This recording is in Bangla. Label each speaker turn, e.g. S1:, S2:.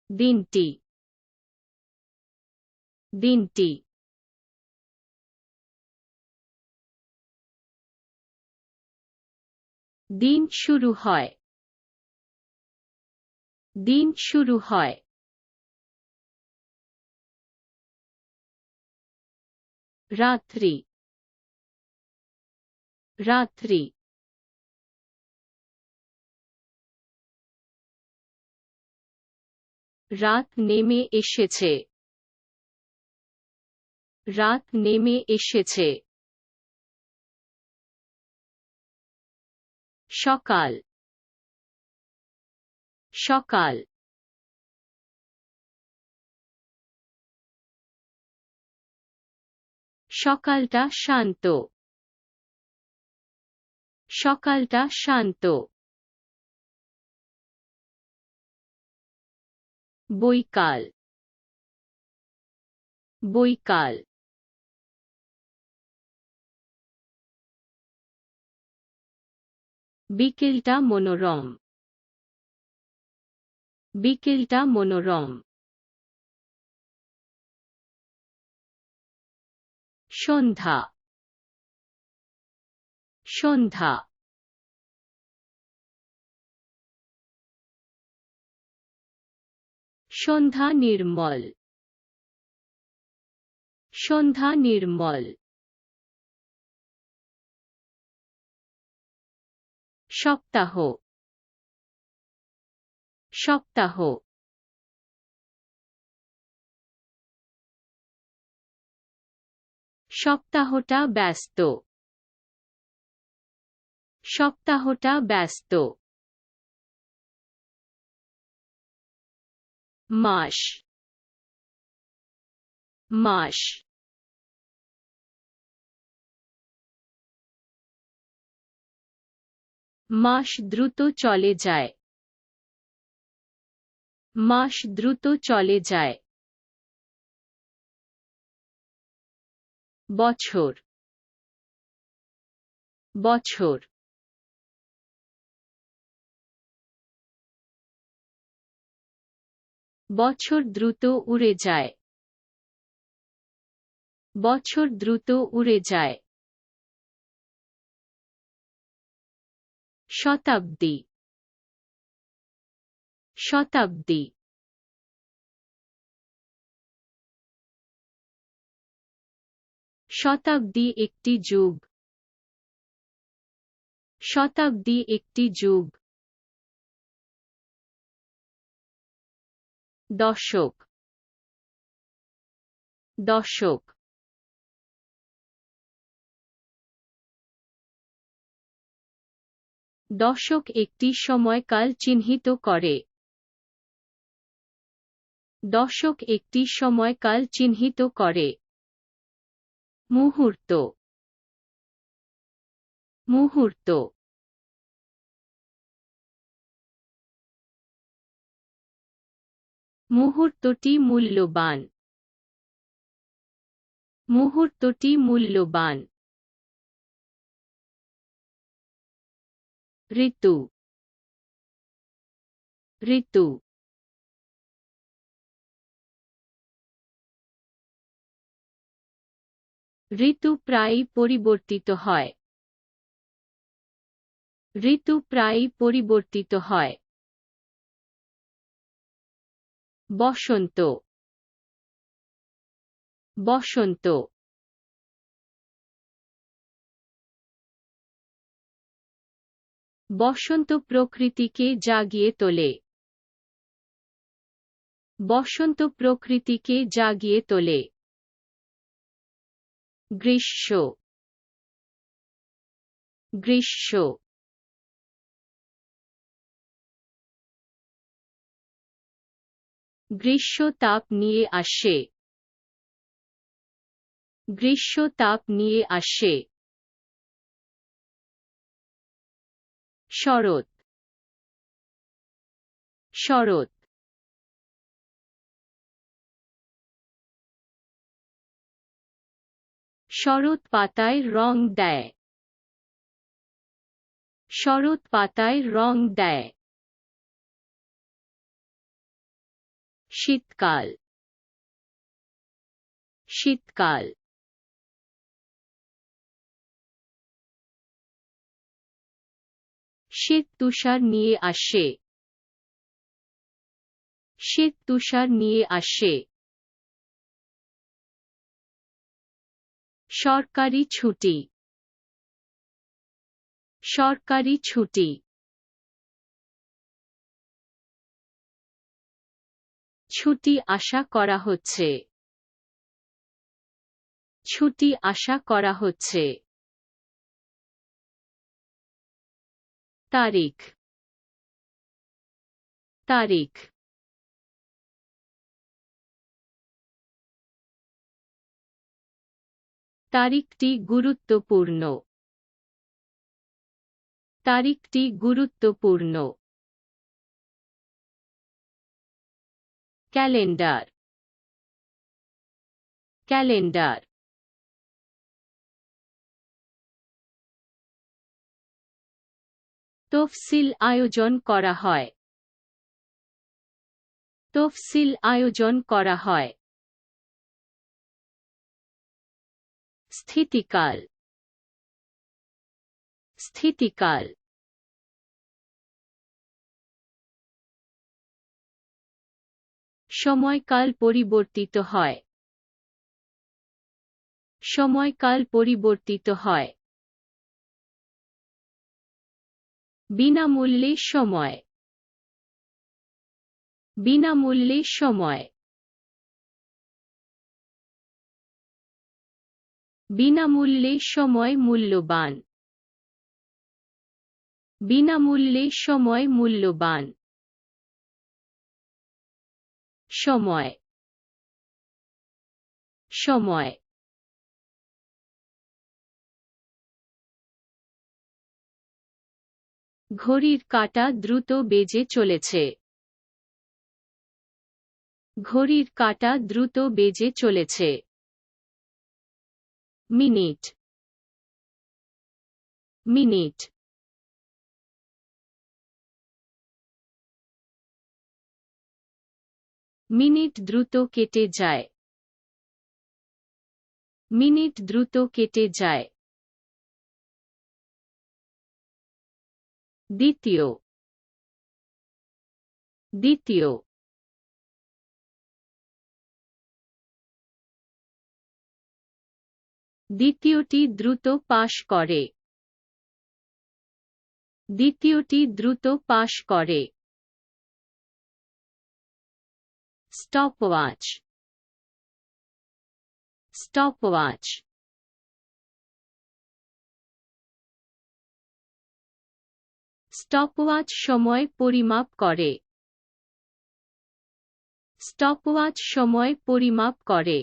S1: দিনটি দিনটি দিন শুরু হয় দিন শুরু হয় রাত্রি রাত্রি রাত নেমে এসেছে রাত নেমে এসেছে সকাল সকাল সকালটা শান্ত সকালটা শান্ত বৈকাল বৈকাল বিকেলটা মনোরম বিকেলটা মনোরম সন্ধ্যা সন্ধ্যা সন্ধ্যা নির্মল সন্ধ্যা নির্মল সপ্তাহ সপ্তাহ সপ্তাহটা ব্যস্ত সপ্তাহটা ব্যস্ত মাস মাস মাস দ্রুত চলে যায় মাস দ্রুত চলে যায় বছর বছর বছর দ্রুত উড়ে যায় বছর দ্রুত উড়ে যায় শতাব্দী শতাব্দী শতাব্দী একটি যুগ শতাব্দী একটি যুগ দশক দশক দশক একটি সময়কাল চিহ্নিত করে দশক একটি সময়কাল চিহ্নিত করে মুহূর্ত মুহূর্ত মুহূর্তটি মূল্যবান মুহূর্তটি মূল্যবান ঋতু ঋতু ঋতু প্রায়ই পরিবর্তিত হয় ঋতু প্রায়ই পরিবর্তিত হয় বসন্ত বসন্ত বসন্ত প্রকৃতিকে জাগিয়ে তোলে বসন্ত প্রকৃতিকে জাগিয়ে তোলে গ্রীষ্ম গ্রীষ্ম গ্রীষ্ম তাপ নিয়ে আসে গ্রীষ্ম তাপ নিয়ে আসে শরৎ শরৎ শরৎ পাতায় রং দেয় শরৎ পাতায় রং দেয় শীতকাল শীতকাল শীত তুষার নিয়ে আসে শীত তুষার নিয়ে আসে সরকারি ছুটি সরকারি ছুটি ছুটি আশা করা হচ্ছে ছুটি আশা করা হচ্ছে তারিখ তারিখ তারিখটি গুরুত্বপূর্ণ তারিখটি গুরুত্বপূর্ণ ক্যালেন্ডার ক্যালেন্ডার তফসিল আয়োজন করা হয় তফসিল আয়োজন করা হয় স্থিতিকাল স্থিতিকাল সময়কাল পরিবর্তিত হয় সময়কাল পরিবর্তিত হয় বিনামূল্যে সময় বিনামূল্যে সময় বিনামূল্যে সময় মূল্যবান বিনামূল্যে সময় মূল্যবান সময় সময় ঘড়ির কাঁটা দ্রুত বেজে চলেছে ঘড়ির কাঁটা দ্রুত বেজে চলেছে মিনিট মিনিট মিনিট দ্রুত কেটে যায় মিনিট দ্রুত কেটে যায় দ্বিতীয় দ্বিতীয় দ্বিতীয়টি দ্রুত পাস করে দ্বিতীয়টি দ্রুত পাস করে স্টপওয়াচ স্টপওয়াচ স্টপওয়াচ সময় পরিমাপ করে স্টপওয়াচ সময় পরিমাপ করে